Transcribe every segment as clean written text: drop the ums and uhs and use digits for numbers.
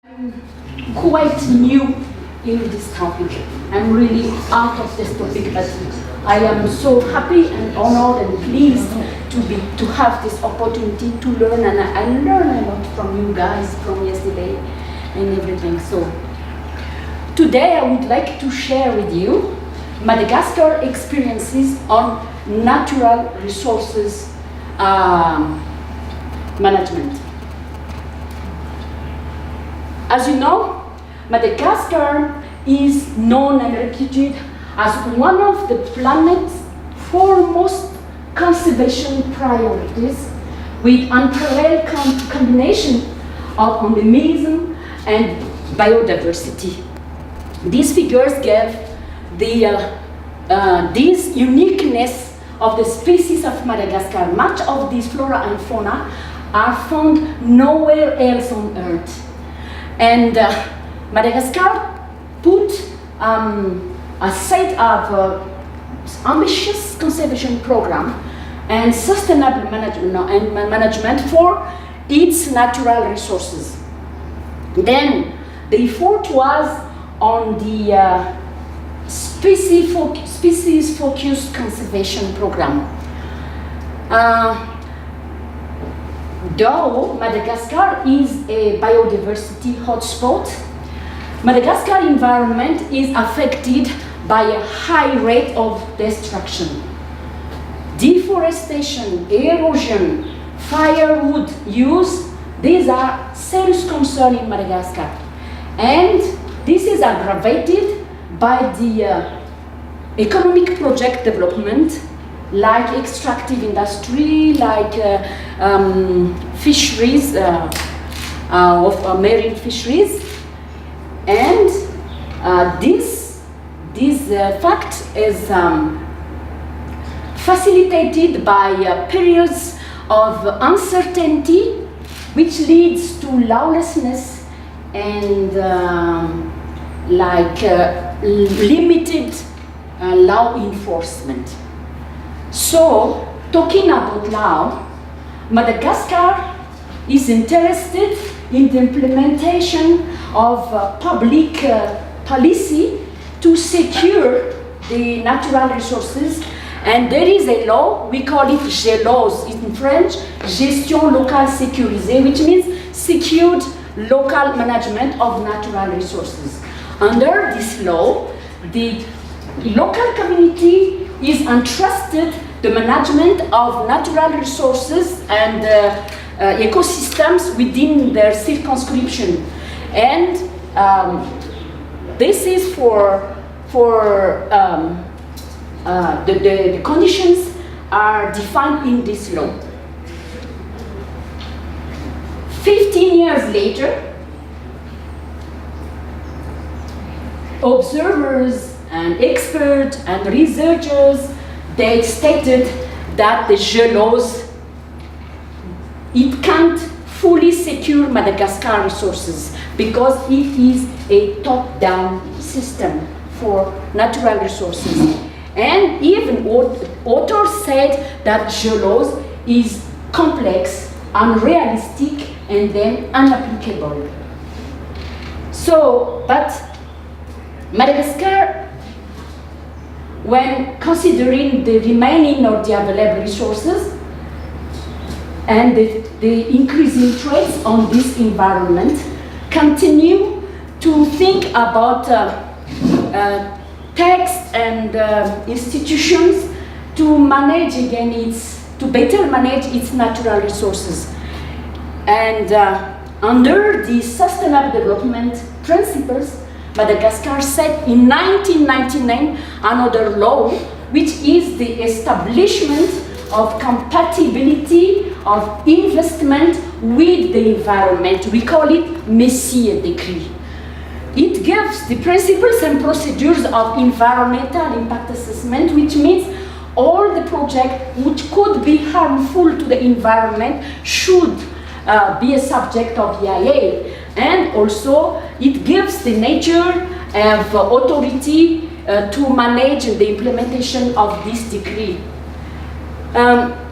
I'm quite new in this topic. I'm really out of this topic, but I am so happy and honored and pleased to have this opportunity to learn, and I learn a lot from you guys from yesterday and everything. So today I would like to share with you Madagascar experiences on natural resources management. As you know, Madagascar is known and reputed as one of the planet's foremost conservation priorities, with unparalleled combination of endemism and biodiversity. These figures give this uniqueness of the species of Madagascar. Much of this flora and fauna are found nowhere else on Earth. And Madagascar put a set of ambitious conservation program and sustainable management for its natural resources. Then the effort was on the species-focused conservation program. Though Madagascar is a biodiversity hotspot, Madagascar environment is affected by a high rate of destruction. Deforestation, erosion, firewood use, these are serious concerns in Madagascar. And this is aggravated by the economic project development, like extractive industry, like fisheries, of marine fisheries. And this fact is facilitated by periods of uncertainty, which leads to lawlessness and limited law enforcement. So, talking about law, Madagascar is interested in the implementation of public policy to secure the natural resources, and there is a law, we call it GELOS in French, Gestion Locale Sécurisée, which means secured local management of natural resources. Under this law, the local community is entrusted the management of natural resources and ecosystems within their circumscription, and this is the conditions are defined in this law. 15 years later, observers and experts and researchers, they stated that the GELOS, it can't fully secure Madagascar resources because it is a top-down system for natural resources. And even authors said that GELOS is complex, unrealistic, and then unapplicable. So, but Madagascar, when considering the remaining or the available resources and the increasing threats on this environment, continue to think about texts and institutions to manage again to better manage its natural resources. And under the Sustainable Development Principles, Madagascar set in 1999 another law, which is the establishment of compatibility of investment with the environment. We call it Messier Decree. It gives the principles and procedures of environmental impact assessment, which means all the projects which could be harmful to the environment should be a subject of EIA. And also, it gives the nature of authority to manage the implementation of this decree.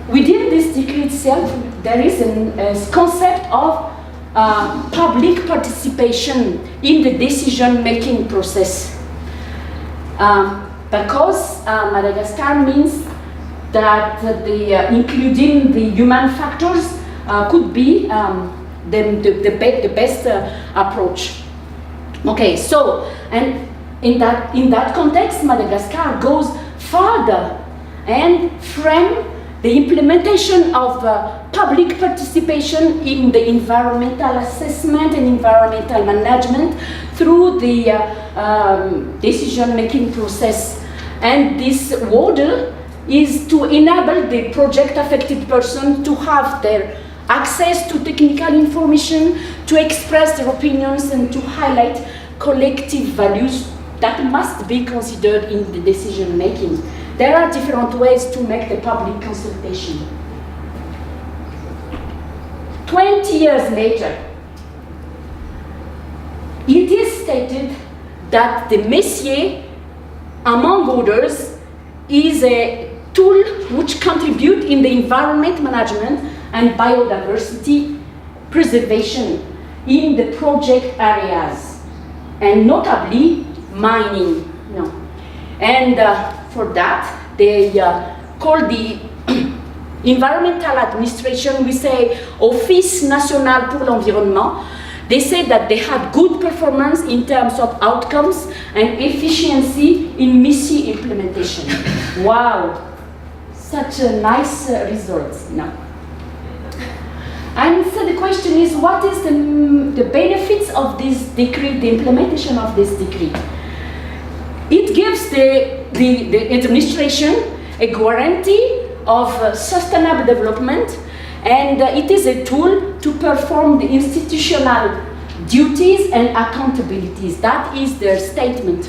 Within this decree itself, there is a concept of public participation in the decision-making process. Because Madagascar means that including the human factors could be the best approach. Okay, so, and in that context, Madagascar goes further and frame the implementation of public participation in the environmental assessment and environmental management through the decision-making process. And this model is to enable the project-affected person to have their access to technical information, to express their opinions, and to highlight collective values that must be considered in the decision-making. There are different ways to make the public consultation. 20 years later, it is stated that the métier, among others, is a tool which contributes in the environment management and biodiversity preservation in the project areas, and notably mining. No. And for that, they call the environmental administration, we say Office National pour l'Environnement. They say that they had good performance in terms of outcomes and efficiency in MISI implementation. Wow, such a nice result. No. And so the question is, what is the benefits of this decree, the implementation of this decree? It gives the administration a guarantee of sustainable development, and it is a tool to perform the institutional duties and accountabilities. That is their statement.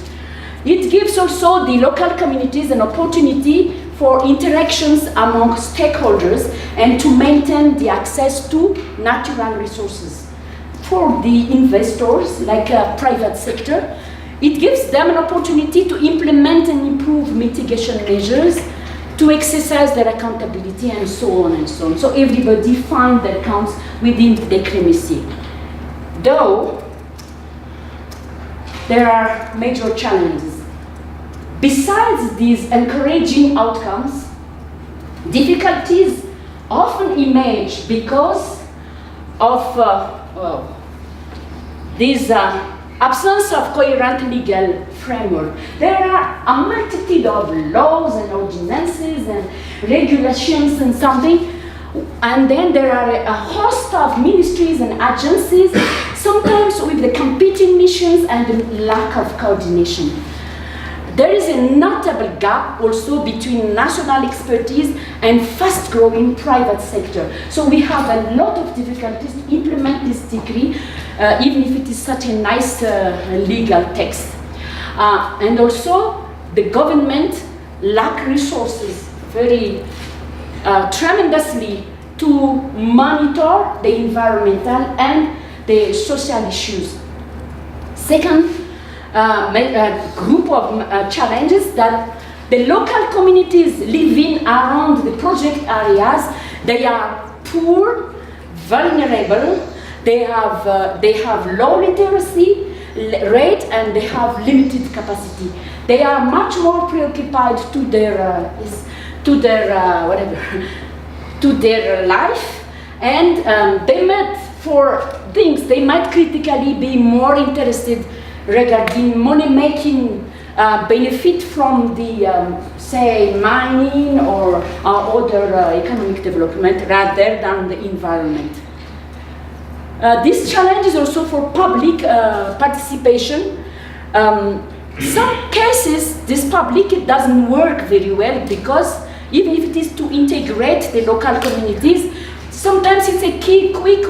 It gives also the local communities an opportunity for interactions among stakeholders and to maintain the access to natural resources. For the investors, like a private sector, it gives them an opportunity to implement and improve mitigation measures, to exercise their accountability, and so on and so on. So everybody finds their counts within the decree. Though there are major challenges. Besides these encouraging outcomes, difficulties often emerge because of this absence of coherent legal framework. There are a multitude of laws and ordinances and regulations and something, and then there are a host of ministries and agencies, sometimes with the competing missions and the lack of coordination. There is a notable gap also between national expertise and fast-growing private sector. So we have a lot of difficulties to implement this decree, even if it is such a nice legal text. And also, the government lack resources very tremendously to monitor the environmental and the social issues. Second, group of challenges that the local communities living around the project areas, they are poor, vulnerable, they have low literacy rate, and they have limited capacity. They are much more preoccupied to their life, and they might, for things, they might critically be more interested regarding money-making benefit from the, say, mining or other economic development rather than the environment. This challenge is also for public participation. Some cases, this public doesn't work very well because even if it is to integrate the local communities, sometimes it's a quick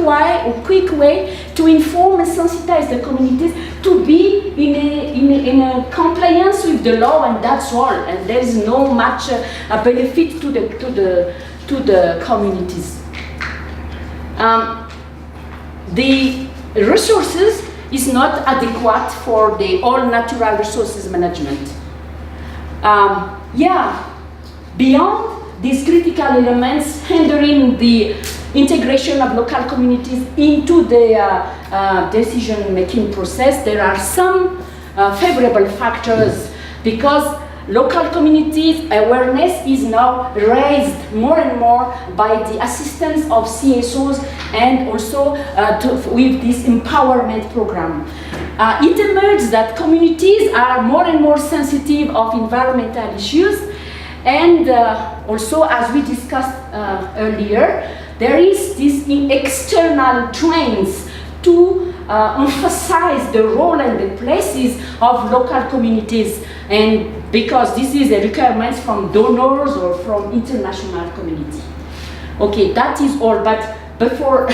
way to inform and sensitize the communities to be in a compliance with the law, and that's all. And there is no much benefit to the communities. The resources is not adequate for the all natural resources management. Beyond these critical elements hindering the integration of local communities into the decision-making process. There are some favorable factors because local communities awareness is now raised more and more by the assistance of CSOs and also with this empowerment program. It emerges that communities are more and more sensitive of environmental issues, and also, as we discussed earlier, there is this external trends to emphasize the role and the places of local communities, and because this is a requirement from donors or from international community. Okay, that is all, but before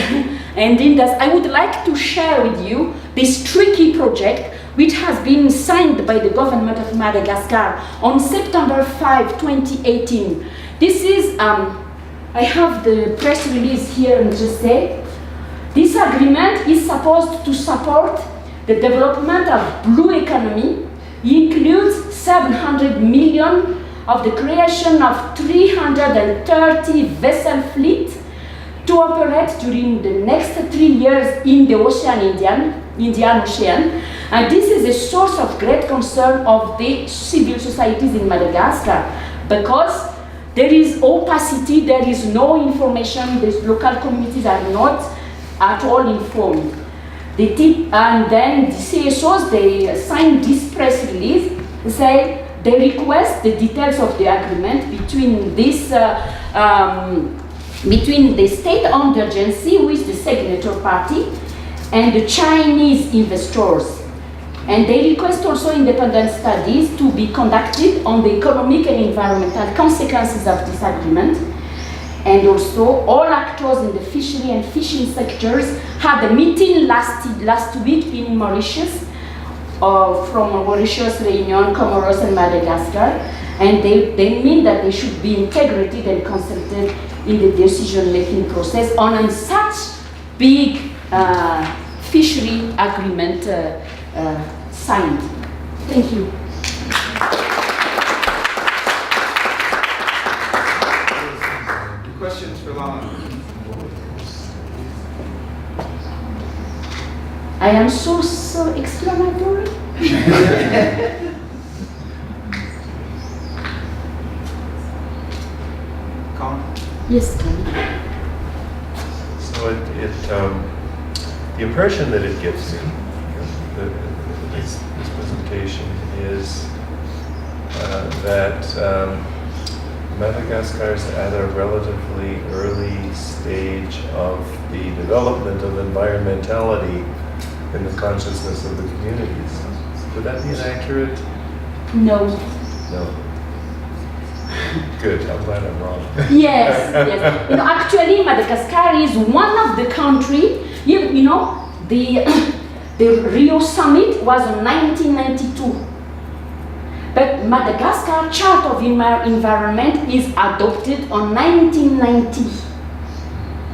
ending this, I would like to share with you this tricky project which has been signed by the government of Madagascar on September 5, 2018. This is, I have the press release here and just say, this agreement is supposed to support the development of blue economy. It includes 700 million of the creation of 330 vessel fleet to operate during the next 3 years in the Indian Ocean. And this is a source of great concern of the civil societies in Madagascar because there is opacity, there is no information, the local communities are not at all informed. And then the CSOs, they signed this press release, say they request the details of the agreement between this, between the state-owned agency, who is the signature party, and the Chinese investors. And they request also independent studies to be conducted on the economic and environmental consequences of this agreement. And also, all actors in the fishery and fishing sectors had a meeting last week in Mauritius, from Mauritius, Réunion, Comoros, and Madagascar. And they mean that they should be integrated and consulted in the decision-making process on such big fishery agreement signed. Thank you. Questions for Lala? I am so exclamatory. Colin? Yes, Colin. So the impression that it gives me, this presentation, is that Madagascar is at a relatively early stage of the development of environmentality in the consciousness of the communities. Would that be inaccurate? No. No. Good, I'm glad I'm wrong. Yes, yes. You know, actually, Madagascar is one of the country. You know, the Rio summit was in 1992. But Madagascar Chart of Environment is adopted on 1990.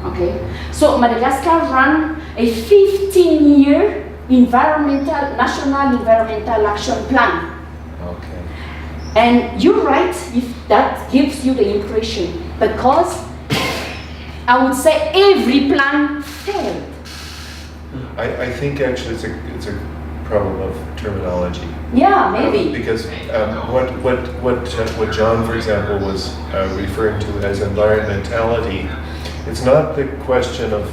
Okay, so Madagascar ran a 15-year national environmental action plan. Okay. And you're right if that gives you the impression, because I would say every plan failed. I think actually it's a problem of terminology. Yeah, maybe. Because what John, for example, was referring to as environmentality, it's not the question of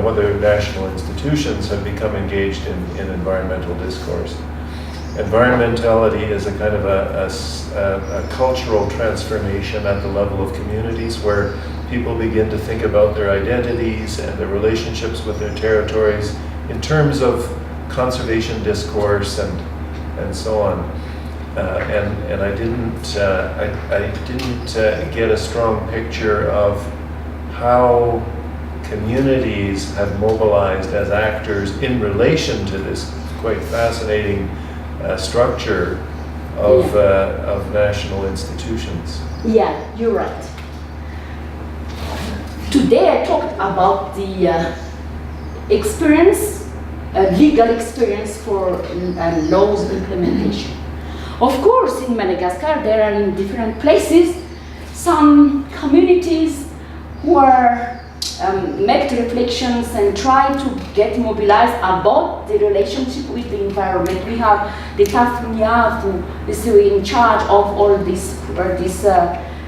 whether national institutions have become engaged in environmental discourse. Environmentality is a kind of a cultural transformation at the level of communities where people begin to think about their identities and their relationships with their territories in terms of conservation discourse and so on. And I didn't get a strong picture of how communities have mobilized as actors in relation to this quite fascinating structure of national institutions. Yeah, you're right. Today I talked about the legal experience for laws implementation. Of course, in Madagascar, there are in different places some communities who are make reflections and try to get mobilized about the relationship with the environment. We have the Tafnia who is in charge of all these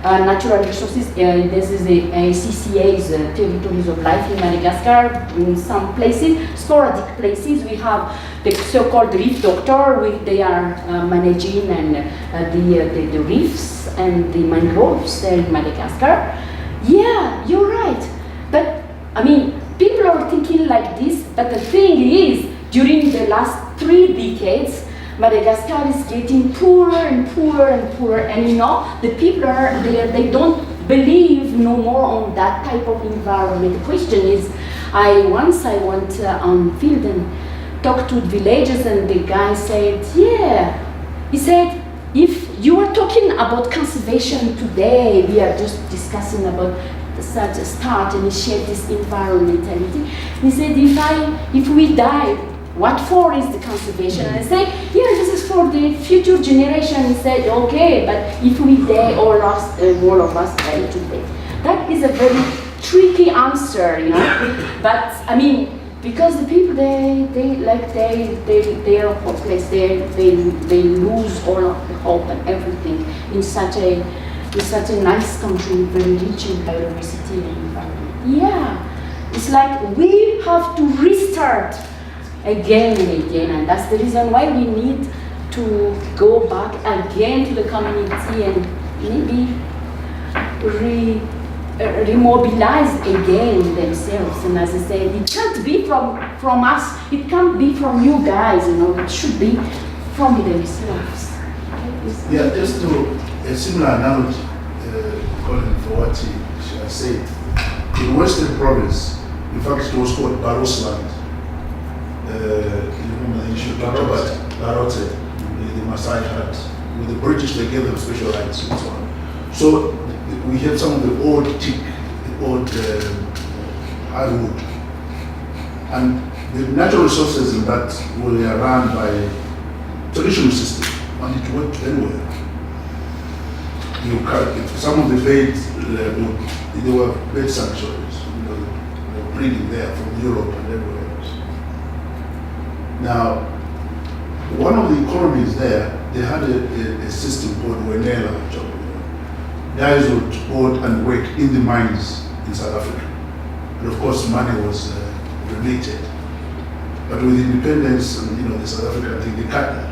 natural resources. This is the CCA's territories of life in Madagascar. In some places, sporadic places, we have the so-called reef doctor. They are managing and the reefs and the mangroves there in Madagascar. Yeah, you're right. But I mean, people are thinking like this. But the thing is, during the last 3 decades, Madagascar is getting poorer and poorer and poorer, and you know, the people they don't believe no more on that type of environment. The question is, I went on field and talked to villagers, and the guy said, yeah, he said, if you are talking about conservation today, we are just discussing about initiate this environmentality. He said, if we die, what for is the conservation? And I say, yeah, this is for the future generation. He said, okay, but if we die, all of us die today. That is a very tricky answer, you know. But I mean, because the people they are hopeless. They lose all of the hope and everything in such a nice country, very rich in biodiversity and environment. Yeah, it's like we have to restart again and again, and that's the reason why we need to go back again to the community and maybe remobilize again themselves. And as I said, it can't be from us, it can't be from you guys, you know, it should be from themselves. Yeah, just to a similar analogy, calling for what she has said. In Western Province, in fact, it was called Barosland. You should talk about Barote, the Maasai hut. With the British, they gave them special rights and so on. So we had some of the old teak, the old hardwood. And the natural resources in that were run by traditional system, and it went anywhere. Some of the beds, there were bed sanctuaries, you know, they were breeding there from Europe and everywhere else. Now, one of the economies there, they had a system called Wenela job. Guys would go and work in the mines in South Africa. And of course, money was donated. But with independence, and, you know, the South African thing, they cut that.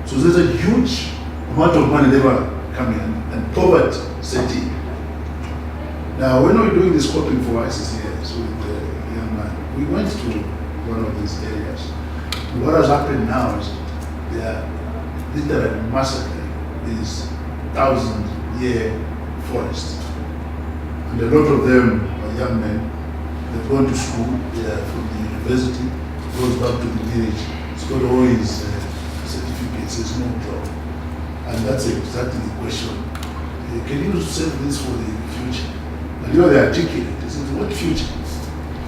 So there's a huge amount of money never coming in, and poverty set in. Now, when we were doing this coping for ICCS with the young man, we went to one of these areas. And what has happened now is they are literally massacring these 1,000-year forests. And a lot of them are young men. They've gone to school, they are from the university, goes back to the village, he's got all his certificates, there's no job. And that's exactly the question. Can you save this for the future? And you know, they articulate. They say, what future?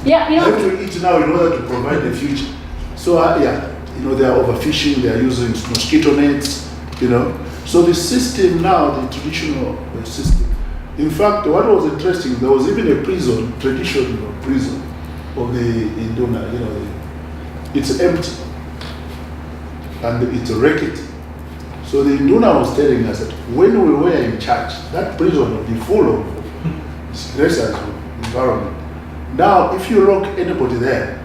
Yeah, you know. They have to eat now in order to provide the future. So, yeah, you know, they are overfishing, they are using mosquito nets, you know. So the system now, the traditional system. In fact, what was interesting, there was even a prison, traditional prison of the Induna, you know, it's empty and it's racket. So the Induna was telling us that when we were in charge, that prison would be full of disgraceful environment. Now, if you lock anybody there,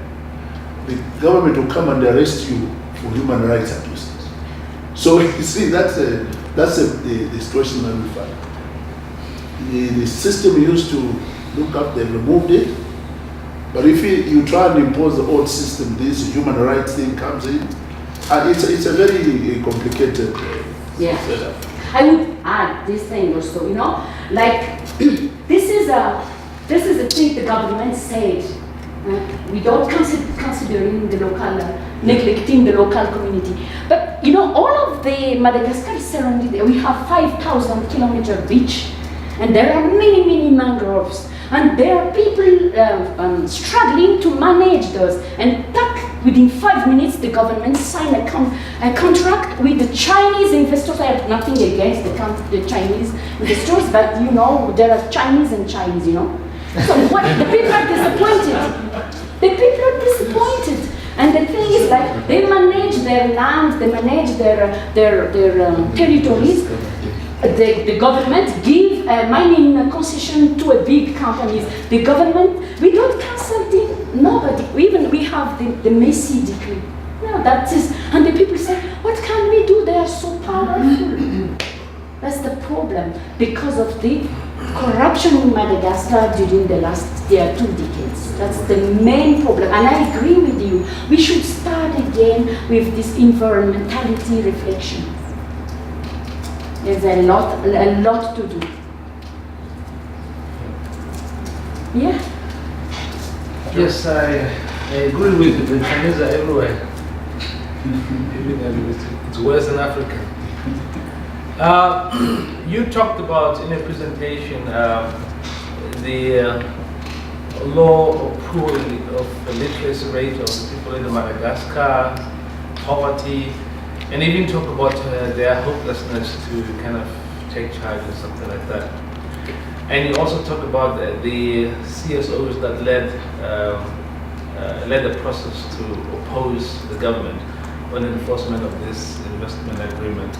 the government will come and arrest you for human rights abuses. So you see, that's the situation that we find. The system used to look up, they removed it. But if you try and impose the old system, this human rights thing comes in, and it's a very complicated setup. I would add this thing also, you know, like this is a thing the government said. Without considering the local, neglecting the local community. But you know, all of the Madagascar is surrounded. We have 5,000 kilometer beach, and there are many mangroves, and there are people struggling to manage those. And Within 5 minutes, the government signed a contract with the Chinese investors. I have nothing against the Chinese investors, but you know, there are Chinese and Chinese, you know. So what, the people are disappointed. The people are disappointed. And the thing is, like, they manage their land, they manage their territories. The government give a mining concession to a big companies. The government, we don't consulting nobody. Even we have the Messi decree. No, that is, and the people say, what can we do? They are so powerful. That's the problem because of the corruption in Madagascar during the last 2 decades. That's the main problem. And I agree with you. We should start again with this environmentality reflection. There's a lot to do. Yeah? Yes, I agree with you. The Chinese are everywhere. It's worse than Africa. You talked about in a presentation the low or poor of the literacy rate of the people in Madagascar, poverty, and even talk about their hopelessness to kind of take charge or something like that. And you also talk about the CSOs that led the process to oppose the government on enforcement of this investment agreement.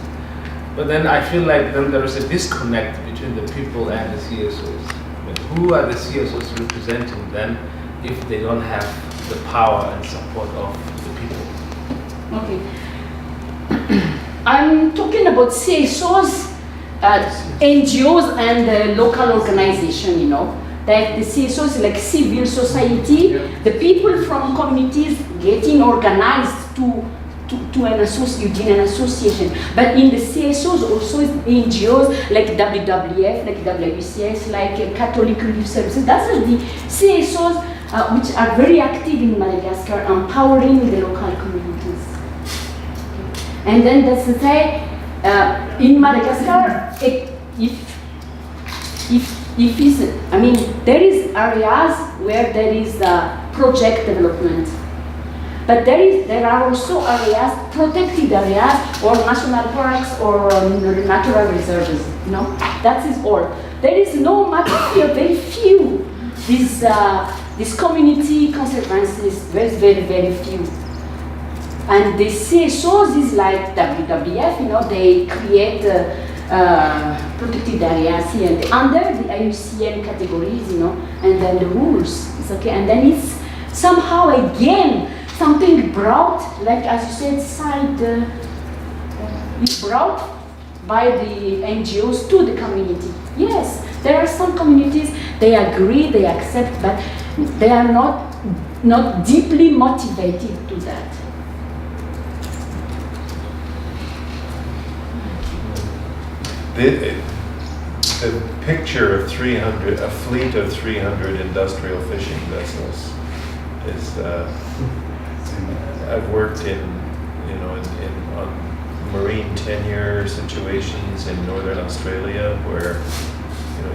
But then I feel like then there is a disconnect between the people and the CSOs. I mean, who are the CSOs representing then if they don't have the power and support of the people? Okay. I'm talking about CSOs, NGOs and local organization, you know. That the CSOs like civil society, the people from communities getting organized to an association. But in the CSOs also NGOs like WWF, like WCS, like Catholic Relief Services. That's the CSOs which are very active in Madagascar, empowering the local communities. And then that's to say, in Madagascar, there is areas where there is project development. But there are also areas, protected areas, or national parks, or natural reserves. You know, that is all. There is no much here, very few. These community conservancies, very, very few. And the CSOs is like WWF. You know, they create protected areas here under the IUCN categories. You know, and then the rules. It's okay, and then it's somehow again. Something brought, like as you said, is brought by the NGOs to the community. Yes, there are some communities, they agree, they accept, but they are not deeply motivated to that. The picture of 300, a fleet of 300 industrial fishing vessels is, I've worked on marine tenure situations in northern Australia where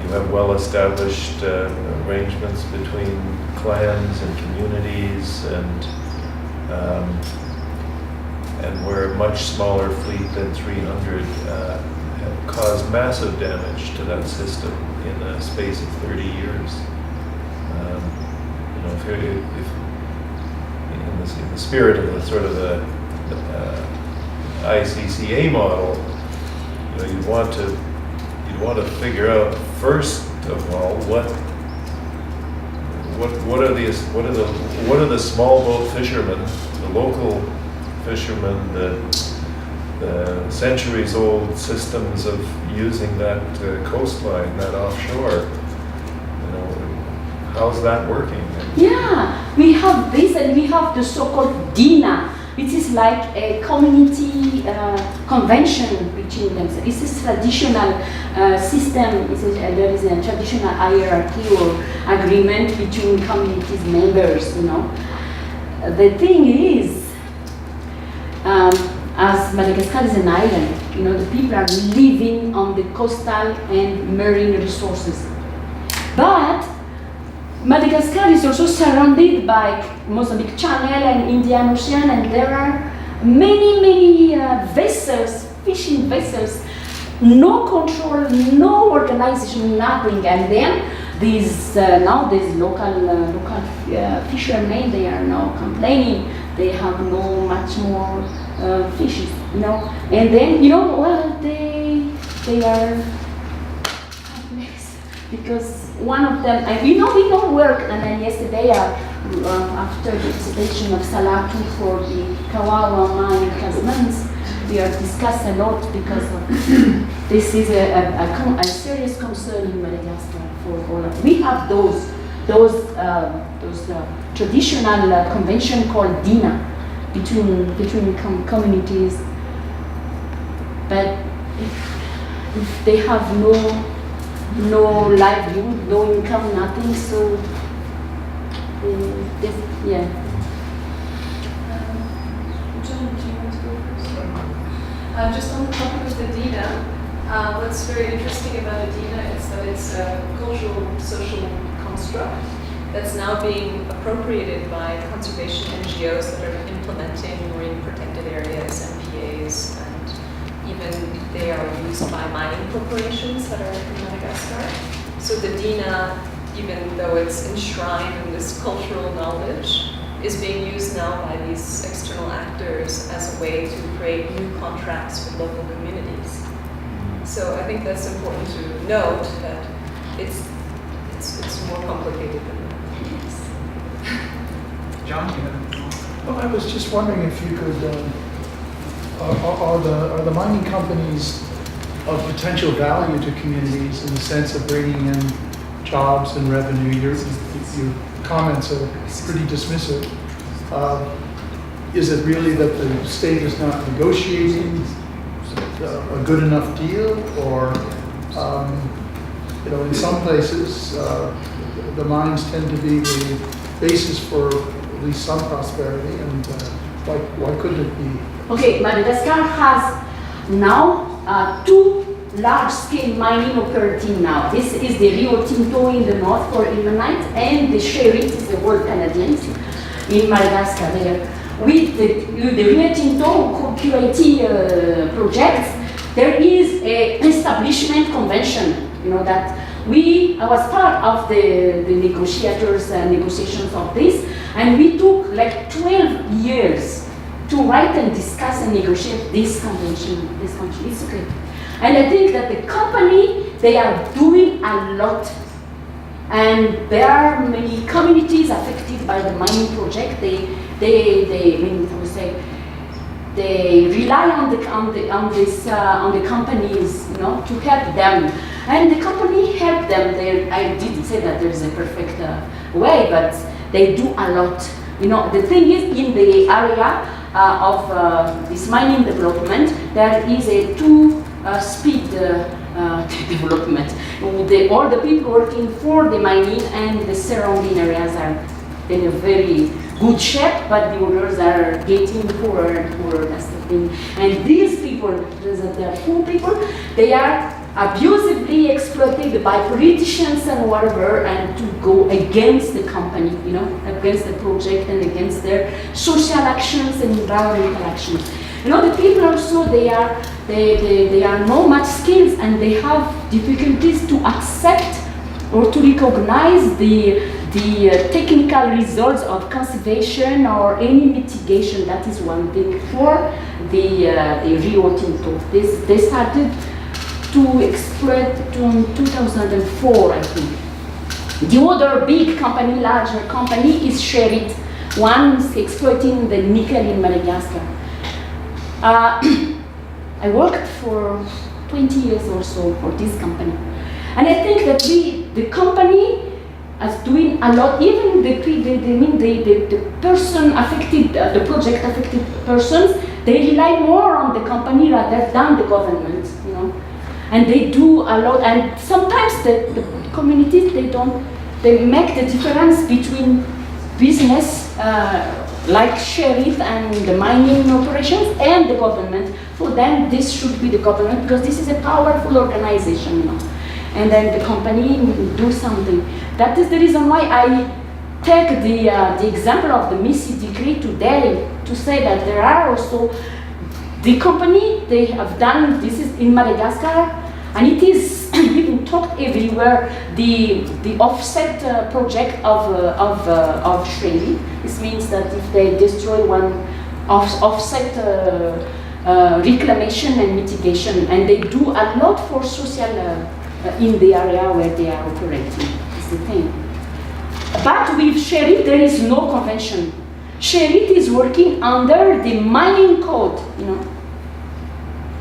you have well-established arrangements between clans and communities, and where a much smaller fleet than 300 caused massive damage to that system in a space of 30 years. In the spirit of the sort of the ICCA model, you'd want to figure out first of all what are the small boat fishermen, the local fishermen, the centuries-old systems of using that coastline, that offshore. How's that working? Yeah, we have this, and we have the so-called DINA, which is like a community convention between them. So this is traditional system. There is a traditional hierarchy or agreement between communities members. The thing is, as Madagascar is an island, the people are living on the coastal and marine resources, but Madagascar is also surrounded by Mozambique Channel and Indian Ocean, and there are many vessels, fishing vessels, no control, no organization, nothing. And then these local fishermen, they are now complaining they have no much more fishes, you know. And then they are because one of them, and we don't work. And then yesterday, after the exhibition of Salatu for the Kawawa mine in Casamance, we are discussed a lot because of this is a serious concern in Madagascar for all of. We have those traditional convention called DINA between communities, but if they have no livelihood, no income, nothing, so yeah. John, do you want to go first? Just on the topic of the DINA, what's very interesting about the DINA is that it's a cultural social construct that's now being appropriated by conservation NGOs that are implementing marine protected areas, MPAs, and even they are used by mining corporations that are in Madagascar. So the DINA, even though it's enshrined in this cultural knowledge, is being used now by these external actors as a way to create new contracts with local communities. So I think that's important to note that it's more complicated than that. John, you have Well, I was just wondering if you could, are the mining companies of potential value to communities in the sense of bringing in jobs and revenue? Your comments are pretty dismissive. Is it really that the state is not negotiating a good enough deal, or in some places the mines tend to be the basis for at least some prosperity, and why couldn't it be? Okay, Madagascar has now two large-scale mining operating now. This is the Rio Tinto in the north for ilmenite, and the Sherrit is the World Canadians in Madagascar there. With the Rio Tinto QIT projects, there is a establishment convention, that I was part of the negotiations of this, and we took like 12 years to write and discuss and negotiate this convention. It's okay. And I think that the company, they are doing a lot. And there are many communities affected by the mining project. They rely on the companies, to help them. And the company helped them. I didn't say that there's a perfect way, but they do a lot. The thing is, in the area of this mining development, there is a two-speed development. All the people working for the mining and the surrounding areas are in a very good shape, but the others are getting poorer and poorer. That's the thing. And these people, they are poor people, they are abusively exploited by politicians and whatever, and to go against the company, against the project and against their social actions and environmental actions. The people also, they are not much skills, and they have difficulties to accept or to recognize the technical results of conservation or any mitigation. That is one thing for the Rio Tinto. They started to exploit in 2004, I think. The other big company, larger company, is Sherrit. One is exploiting the nickel in Madagascar. I worked for 20 years or so for this company. And I think that the company is doing a lot. Even the person affected, the project affected persons, they rely more on the company rather than the government, And they do a lot. And sometimes the communities, they make the difference between business, like Sherrit and the mining operations, and the government. For them, this should be the government, because this is a powerful organization, and then the company do something. That is the reason why I take the example of the MISI decree today to say that there are also the company, they have done, this is in Madagascar, and it is being talked everywhere, the offset project of Shreli. This means that if they destroy one offset reclamation and mitigation, and they do a lot for social in the area where they are operating, is the thing. But with Sherit, there is no convention. Sherit is working under the mining code, you know.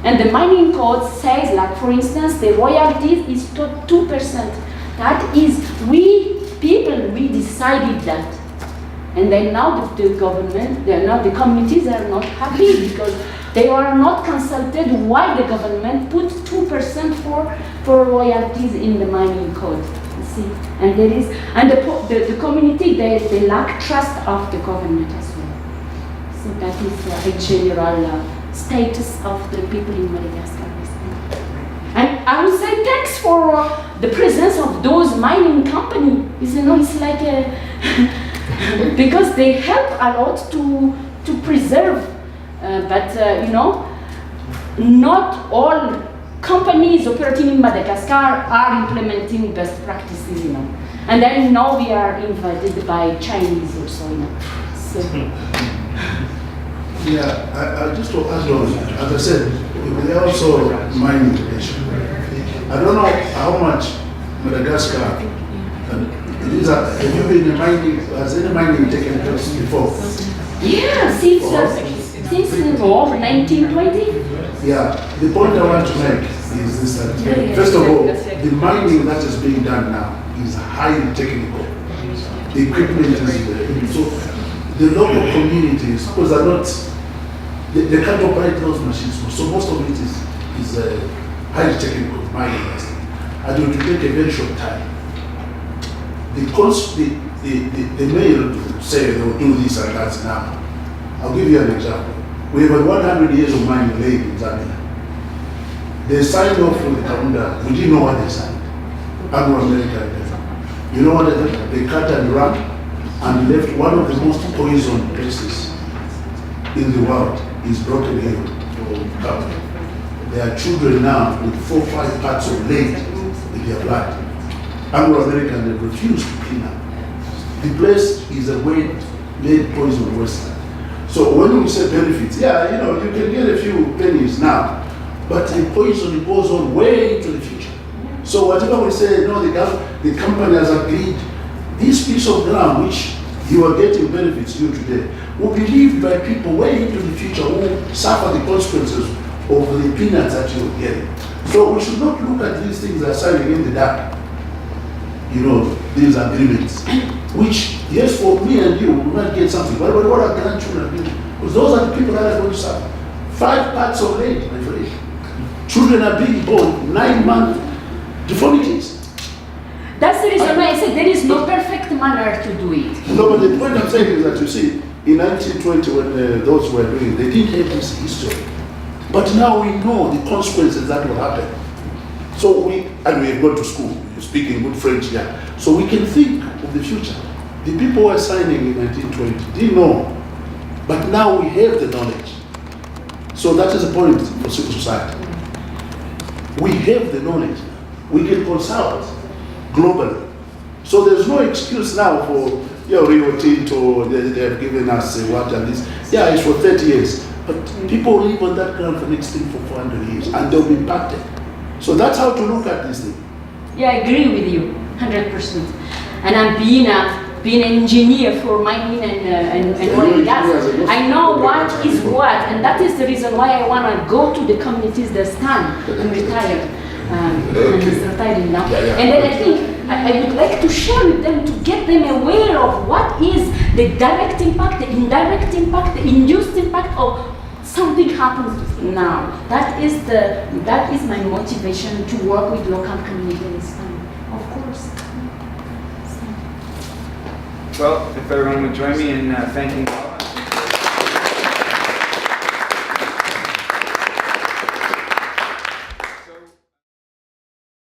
And the mining code says, like for instance, the royalties is 2%. That is, we people, we decided that. And then now the government, now the communities are not happy because they are not consulted why the government put 2% for royalties in the mining code. You see, and there is, and the community, they lack trust of the government as well. So that is a general status of the people in Madagascar. And I would say thanks for the presence of those mining companies. You know, it's like because they help a lot to preserve. But you know, not all companies operating in Madagascar are implementing best practices. You know, and then now we are invited by Chinese also. You know, so. Yeah, I just to add on, as I said, we are also mining nation. I don't know how much Madagascar, have you been in mining, has any mining taken place before? Yeah, since 1920? Yeah, the point I want to make is this, that first of all, the mining that is being done now is highly technical. The equipment is so the local communities, because they're not, they can't operate those machines, so most of it is highly technical mining. And it will take a very short time. Because the mayor say they'll do this and that now. I'll give you an example. We have had 100 years of mining laid in Zambia. They signed off for the Kaunda. We didn't know what they signed. Anglo-American. You know what they did? They cut and ran and left one of the most poisoned places in the world is Broken Hill or Cape. There are children now with 4 or 5 parts of lead in their blood. Anglo-American, they refuse to clean up. The place is a lead poison wasteland. So when we say benefits, yeah, you know, you can get a few pennies now, but the poison goes on way into the future. So whatever we say, no, the company has agreed, this piece of ground which you are getting benefits you today will be lived by people way into the future who suffer the consequences of the peanuts that you're getting. So we should not look at these things as signing in the dark. You know, these agreements, which, yes, for me and you, we might get something, but what are grandchildren doing? Because those are the people that are going to suffer. 5 parts of lead, my friend. Children are being born 9-month deformities. That's the reason why I said there is no perfect manner to do it. No, but the point I'm saying is that you see, in 1920 when those were doing it, they didn't have this history. But now we know the consequences that will happen. So we have gone to school, you're speaking good French here. So we can think of the future. The people who were signing in 1920 didn't know, but now we have the knowledge. So that is a point for civil society. We have the knowledge. We can consult globally. So there's no excuse now for Rio Tinto, they have given us what and this. Yeah, it's for 30 years. But people live on that ground for next thing for 400 years and they'll be impacted. So that's how to look at this thing. Yeah, I agree with you, 100%. And I'm being an engineer for mining and oil and gas. I know what is what, and that is the reason why I want to go to the communities that stand and retire. And he's retiring now. And then I think I would like to share with them to get them aware of what is the direct impact, the indirect impact, the induced impact of something happens now. That is my motivation to work with local communities, of course. Well, if everyone would join me in thanking